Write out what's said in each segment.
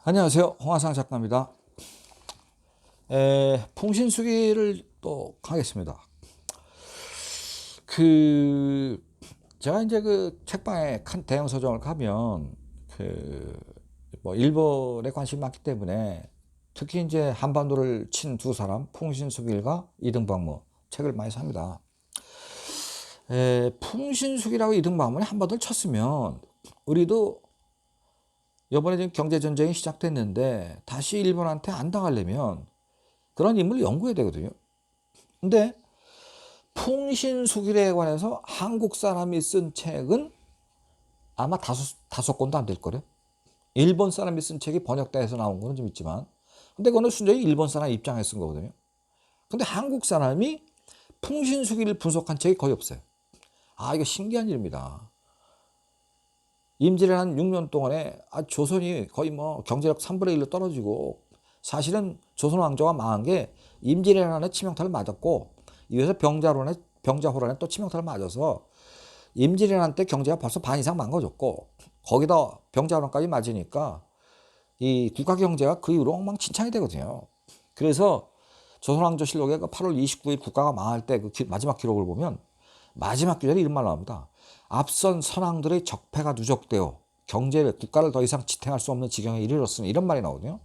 안녕하세요. 홍화상 작가입니다. 풍신수기를 또 하겠습니다. 제가 이제 책방에 큰 대형 서점을 가면 일본에 관심이 많기 때문에 특히 이제 한반도를 친 두 사람 풍신수길과 이등박무 책을 많이 삽니다. 풍신수길하고 이등박무는 한반도를 쳤으면 우리도 이번에 지금 경제전쟁이 시작됐는데 다시 일본한테 안 당하려면 그런 인물을 연구해야 되거든요. 근데 풍신수길에 관해서 한국 사람이 쓴 책은 아마 다섯 권도 안 될 거래요. 일본 사람이 쓴 책이 번역돼서 나온 거는 좀 있지만, 근데 그거는 순전히 일본 사람 입장에서 쓴 거거든요. 근데 한국 사람이 풍신수길을 분석한 책이 거의 없어요. 이거 신기한 일입니다. 임진왜란 한 6년 동안에 조선이 거의 경제력 3분의 1로 떨어지고, 사실은 조선 왕조가 망한 게 임진왜란에 치명타를 맞았고, 이어서 병자호란에 또 치명타를 맞아서 임진왜란 때 경제가 벌써 반 이상 망가졌고, 거기다 병자호란까지 맞으니까 이 국가 경제가 그 이후로 엉망진창이 되거든요. 그래서 조선왕조실록의 8월 29일 국가가 망할 때 마지막 기록을 보면 마지막 구절에 이런 말 나옵니다. 앞선 선왕들의 적폐가 누적되어 국가를 더 이상 지탱할 수 없는 지경에 이르렀으니, 이런 말이 나오거든요.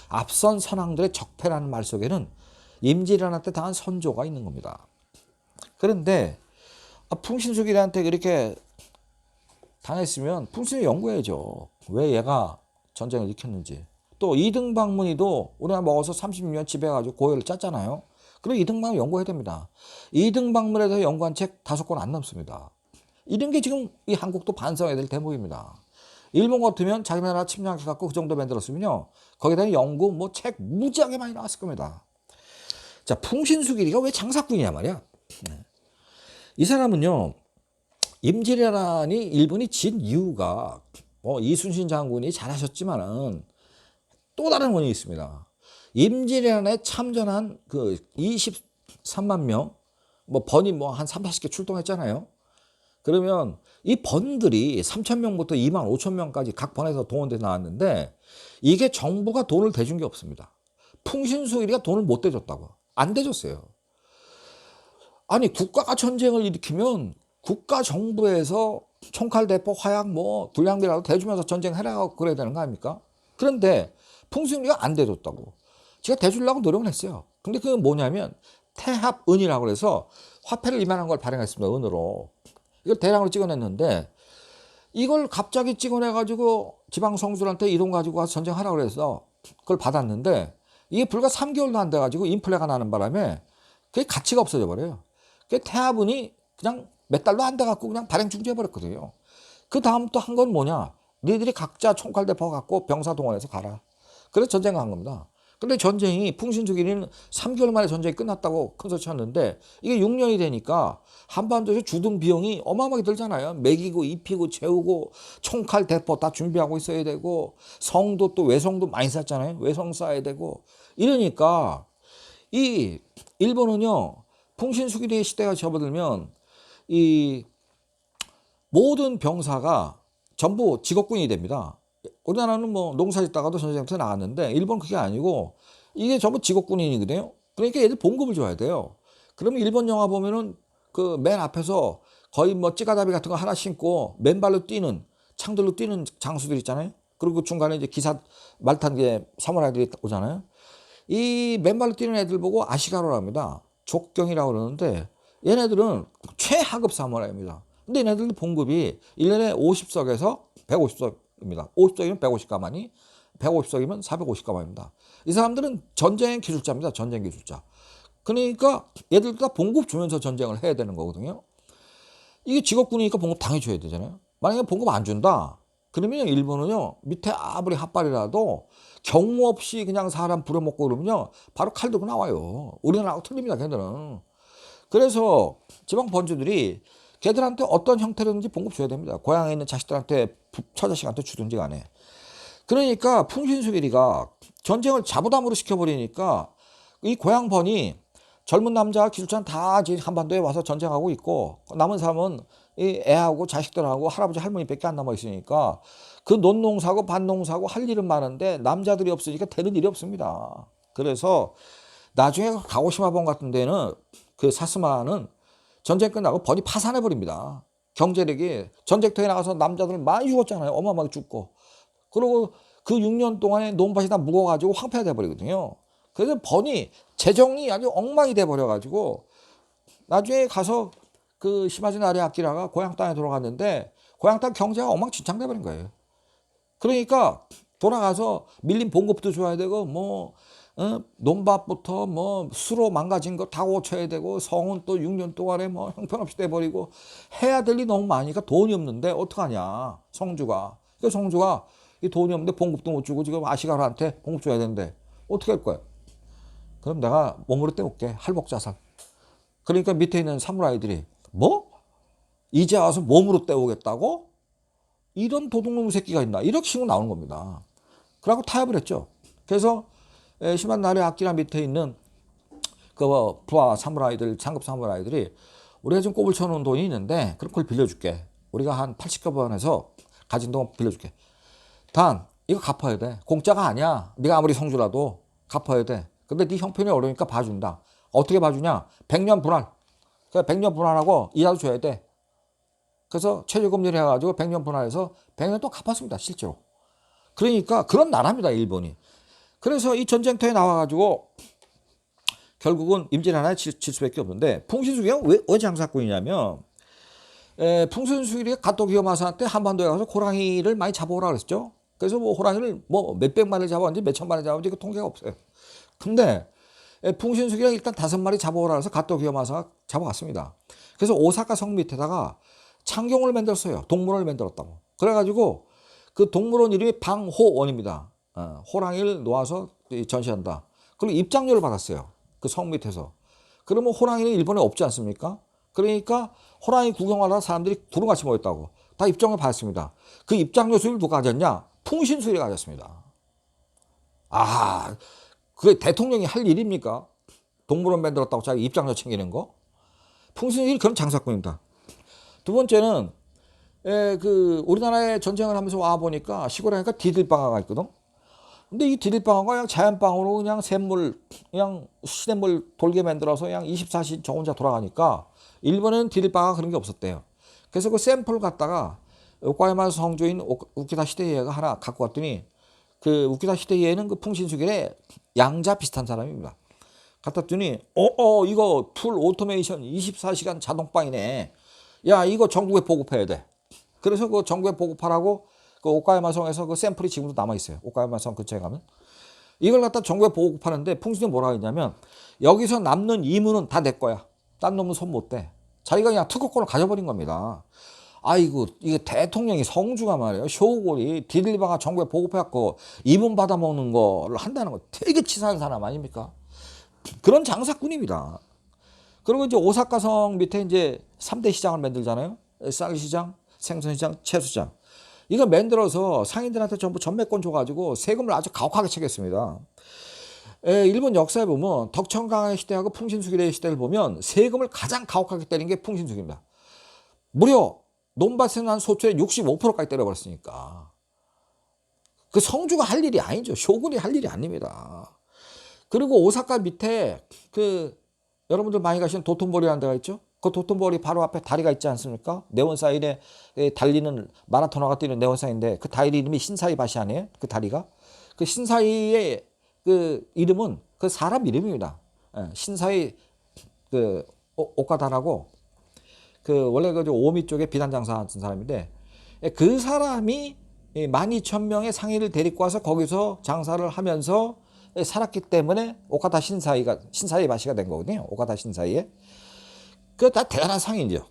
앞선 선왕들의 적폐라는 말 속에는 임진왜란 때 당한 선조가 있는 겁니다. 그런데 풍신수길한테 그렇게 당했으면 풍신을 연구해야죠. 왜 얘가 전쟁을 일으켰는지. 또 이등박문이도 우리가 먹어서 30년 지배해가지고 고열을 짰잖아요. 그럼 이등박문 연구해야 됩니다. 이등박문에 대해서 연구한 책 5권 안 넘습니다. 이런 게 지금 이 한국도 반성해야 될 대목입니다. 일본 같으면 자기 나라 침략해갖고 그 정도 만들었으면요, 거기에 대한 연구 책 무지하게 많이 나왔을 겁니다. 자, 풍신수길이가 왜 장사꾼이냐 말이야. 이 사람은요, 임진왜란이 일본이 진 이유가 이순신 장군이 잘하셨지만은 또 다른 원인이 있습니다. 임진왜란에 참전한 23만 명, 번이 한 3, 40개 출동했잖아요. 그러면 이 번들이 3,000명부터 2만 5천 명까지 각 번에서 동원돼서 나왔는데, 이게 정부가 돈을 대준 게 없습니다. 풍신수길이가 돈을 못 대줬다고. 안 대줬어요. 아니, 국가가 전쟁을 일으키면 국가 정부에서 총칼 대포 화약 불량비라도 대주면서 전쟁해라고 그래야 되는 거 아닙니까? 그런데 풍신수길이가 안 대줬다고. 제가 대주려고 노력을 했어요. 근데 그게 뭐냐면 태합은이라고 해서 화폐를 이만한 걸 발행했습니다. 은으로. 이걸 대량으로 찍어냈는데, 이걸 갑자기 찍어내가지고 지방 성주한테 이 돈 가지고 가서 전쟁하라고 그래서 그걸 받았는데, 이게 불과 3개월도 안 돼가지고 인플레가 나는 바람에 그게 가치가 없어져 버려요. 그 태합은이 그냥 몇 달도 안 돼갖고 그냥 발행 중지해버렸거든요. 그 다음 또 한 건 뭐냐? 니들이 각자 총칼 대포 갖고 병사 동원해서 가라. 그래서 전쟁을 한 겁니다. 근데 전쟁이 풍신수길이는 3개월 만에 전쟁이 끝났다고 큰 소리 쳤는데, 이게 6년이 되니까 한반도에서 주둔 비용이 어마어마하게 들잖아요. 먹이고 입히고 재우고 총칼 대포 다 준비하고 있어야 되고, 성도 또 외성도 많이 쌌잖아요. 외성 쌓아야 되고. 이러니까 이 일본은요, 풍신수길의 시대가 접어들면 이 모든 병사가 전부 직업군이 됩니다. 우리나라는 농사 짓다가도 전쟁터에 나갔는데, 일본은 그게 아니고 이게 전부 직업군인이거든요. 그러니까 얘들 봉급을 줘야 돼요. 그러면 일본 영화 보면은 그 맨 앞에서 거의 찌가다비 같은 거 하나 신고 맨발로 뛰는, 창들로 뛰는 장수들 있잖아요. 그리고 중간에 이제 기사 말 탄 게 사무라이들이 오잖아요. 이 맨발로 뛰는 애들 보고 아시가로라 합니다. 족경이라고 그러는데, 얘네들은 최하급 사무라이입니다. 근데 얘네들 봉급이 1년에 50석에서 150석입니다. 50석이면 150가마니, 150석이면 450가마입니다. 이 사람들은 전쟁 기술자입니다. 전쟁 기술자. 그러니까 얘들도 다 봉급 주면서 전쟁을 해야 되는 거거든요. 이게 직업군이니까 봉급 당해줘야 되잖아요. 만약에 봉급 안 준다, 그러면 일본은요, 밑에 아무리 핫발이라도 경무 없이 그냥 사람 부려먹고 그러면요, 바로 칼 들고 나와요. 우리나라하고 틀립니다, 걔들은. 그래서 지방 번주들이 걔들한테 어떤 형태로든지 봉급 줘야 됩니다. 고향에 있는 자식들한테, 처자식한테 주든지 간에. 그러니까 풍신수길이가 전쟁을 자부담으로 시켜버리니까 이 고향번이 젊은 남자 기술자는 다 지금 한반도에 와서 전쟁하고 있고, 남은 사람은 이 애하고 자식들하고 할아버지 할머니밖에 안 남아 있으니까 그 논농사고 밭농사고 할 일은 많은데 남자들이 없으니까 되는 일이 없습니다. 그래서 나중에 가고시마번 같은 데는 그 사스마는 전쟁 끝나고 번이 파산해 버립니다. 경제력이 전쟁터에 나가서 남자들 많이 죽었잖아요. 어마어마하게 죽고. 그리고 그 6년 동안에 논밭이 다 묵어가지고 황폐가 돼버리거든요. 그래서 번이 재정이 아주 엉망이 돼버려가지고 나중에 가서 그 시마즈 나리 아키라가 고향 땅에 돌아갔는데 고향 땅 경제가 엉망진창 돼버린 거예요. 그러니까 돌아가서 밀린 봉급도 줘야 되고 뭐 논밭부터 뭐 수로 망가진 거 다 고쳐야 되고 성은 또 6년 동안에 뭐 형편없이 돼버리고 해야 될 일이 너무 많으니까 돈이 없는데 어떡하냐 성주가. 그 성주가 이 돈이 없는데 봉급도 못 주고 지금 아시가르한테 봉급 줘야 되는데 어떻게 할 거야? 그럼 내가 몸으로 때울게. 할복자살. 그러니까 밑에 있는 사무라이들이 뭐? 이제 와서 몸으로 때우겠다고? 이런 도둑놈 새끼가 있나? 이렇게 신고 나오는 겁니다. 그러고 타협을 했죠. 그래서 시만 나리 아키라 밑에 있는 그 부하 사무라이들, 상급 사무라이들이 우리가 지금 꼽을 쳐놓은 돈이 있는데 그럼 그걸 빌려줄게. 우리가 한 80억 원에서 가진 돈 빌려줄게. 단 이거 갚아야 돼. 공짜가 아니야. 네가 아무리 성주라도 갚아야 돼. 근데 네 형편이 어려우니까 봐준다. 어떻게 봐주냐? 100년 분할. 그러니까 100년 분할하고 이자도 줘야 돼. 그래서 최저금리를 해가지고 100년 분할해서 100년 또 갚았습니다. 실제로. 그러니까 그런 나라입니다. 일본이. 그래서 이 전쟁터에 나와가지고 결국은 임진 하나에 질 수밖에 없는데 풍신수기가 왜 장사꾼이냐면 풍신수기가 가토 기요마사한테 한반도에 가서 호랑이를 많이 잡아오라 그랬죠. 그래서 뭐 호랑이를 뭐 몇백 마리 잡았는지 몇천 마리 잡았는지 그 통계가 없어요. 근데 풍신수기가 일단 5마리 잡아오라 해서 가토 기요마사가 잡아갔습니다. 그래서 오사카 성 밑에다가 창경을 만들었어요. 동물원을 만들었다고. 그래가지고 그 동물원 이름이 방호원입니다. 호랑이를 놓아서 전시한다. 그리고 입장료를 받았어요. 그 성 밑에서. 그러면 호랑이는 일본에 없지 않습니까? 그러니까 호랑이 구경하러 사람들이 구름같이 모였다고. 다 입장료 받았습니다. 그 입장료 수입을 누가 가졌냐? 풍신수일이 가졌습니다. 아, 그게 대통령이 할 일입니까? 동물원 만들었다고 자기 입장료 챙기는 거? 풍신수일이 그런 장사꾼입니다. 두 번째는 그 우리나라에 전쟁을 하면서 와 보니까 시골에 가니까 디딜방아가 있거든. 근데 이 디딜방아가 그냥 자연방으로 그냥 샘물 그냥 시냇물 돌게 만들어서 그냥 24시 저 혼자 돌아가니까 일본에는 디딜방아가 그런 게 없었대요. 그래서 그 샘플 갖다가 오카야마 성주인 우키다 시대이에가 하나 갖고 왔더니 그 우키다 시대이에는 그 풍신수길에 양자 비슷한 사람입니다. 갖다 줬더니 이거 풀 오토메이션 24시간 자동방이네. 야, 이거 전국에 보급해야 돼. 그래서 그 전국에 보급하라고 그 오카야마 성에서 그 샘플이 지금도 남아 있어요. 오카야마 성 근처에 가면. 이걸 갖다 전국에 보급하는데 풍신이 뭐라고 했냐면 여기서 남는 이문은 다 내 거야. 딴 놈은 손 못 대. 자기가 그냥 특허권을 가져버린 겁니다. 아이고, 이게 대통령이 성주가 말이에요. 쇼골이 디딜바가 전국에 보급해갖고 이문 받아먹는 거를 한다는 거 되게 치사한 사람 아닙니까? 그런 장사꾼입니다. 그리고 이제 오사카성 밑에 이제 3대 시장을 만들잖아요. 쌀시장, 생선시장, 채수장. 이걸 만들어서 상인들한테 전부 전매권 줘가지고 세금을 아주 가혹하게 체겠습니다. 일본 역사에 보면 덕천강의 시대하고 풍신수길의 시대를 보면 세금을 가장 가혹하게 때린 게 풍신수길입니다. 무려 논밭에 난 소출의 65%까지 때려버렸으니까. 그 성주가 할 일이 아니죠. 쇼군이 할 일이 아닙니다. 그리고 오사카 밑에 그 여러분들 많이 가시는 도톤보리라는 데가 있죠. 그 도톤보리 바로 앞에 다리가 있지 않습니까? 네온사인에 달리는 마라토너가 뛰는 네온사인인데 그 다리 이름이 신사이바시 아니에요? 그 다리가 그 신사이의 그 이름은 그 사람 이름입니다. 신사이 그 오카다라고 그 원래 그 오미 쪽에 비단 장사하는 사람인데 그 사람이 12,000명의 상인을 데리고 와서 거기서 장사를 하면서 살았기 때문에 오카다 신사이바시가 된 거거든요. 오카다 신사이에. 그 다 대단한 상인이죠.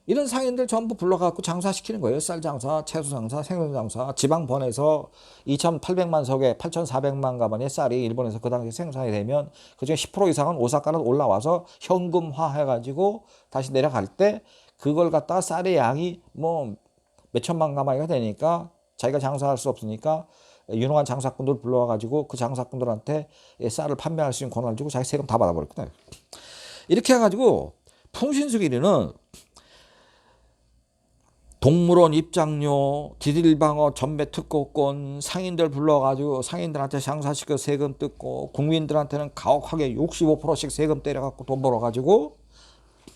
이런 상인들 전부 불러갖고 장사시키는 거예요. 쌀 장사, 채소 장사, 생선 장사. 지방 번에서 2,800만 석에 8,400만 가만의 쌀이 일본에서 그 당시 생산이 되면 그중에 10% 이상은 오사카로 올라와서 현금화 해가지고 다시 내려갈 때 그걸 갖다가 쌀의 양이 뭐 몇천만 가마니가 되니까 자기가 장사할 수 없으니까 유능한 장사꾼들 불러와가지고 그 장사꾼들한테 쌀을 판매할 수 있는 권한을 주고 자기 세금 다 받아버렸거든요. 이렇게 해가지고 풍신수길이는 동물원 입장료, 디딜방어 전매 특허권, 상인들 불러가지고 상인들한테 장사시켜 세금 뜯고 국민들한테는 가혹하게 65%씩 세금 때려갖고 돈 벌어가지고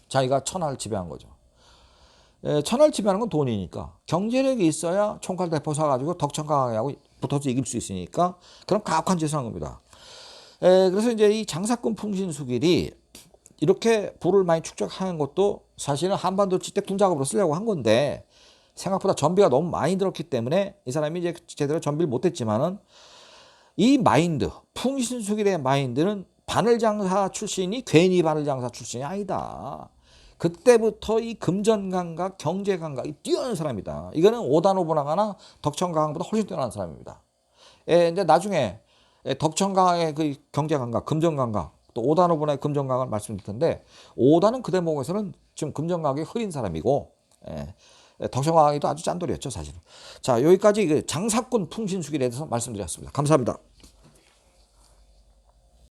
자기가 천하를 지배한 거죠. 천하를 지배하는 건 돈이니까 경제력이 있어야 총칼 대포 사가지고 덕천강하고 붙어서 이길 수 있으니까 그럼 가혹한 짓을 한 겁니다. 그래서 이제 이 장사꾼 풍신수길이 이렇게 부를 많이 축적하는 것도 사실은 한반도 지택 작업으로 쓰려고 한 건데 생각보다 전비가 너무 많이 들었기 때문에 이 사람이 이제 제대로 전비를 못했지만은 이 마인드, 풍신수길의 마인드는 바늘장사 출신이 괜히 바늘장사 출신이 아니다. 그때부터 이 금전감각, 경제감각이 뛰어난 사람이다. 이거는 오다 노부나가나 덕천강보다 훨씬 뛰어난 사람입니다. 이제 나중에 덕천강의 그 경제감각, 금전감각, 또 오다 노부나의 금전감각을 말씀드릴 텐데 오다는 그 대목에서는 지금 금전감각이 흐린 사람이고 덕천강이도 아주 짠돌이었죠 사실은. 자, 여기까지 그 장사꾼 풍신수길에 대해서 말씀드렸습니다. 감사합니다.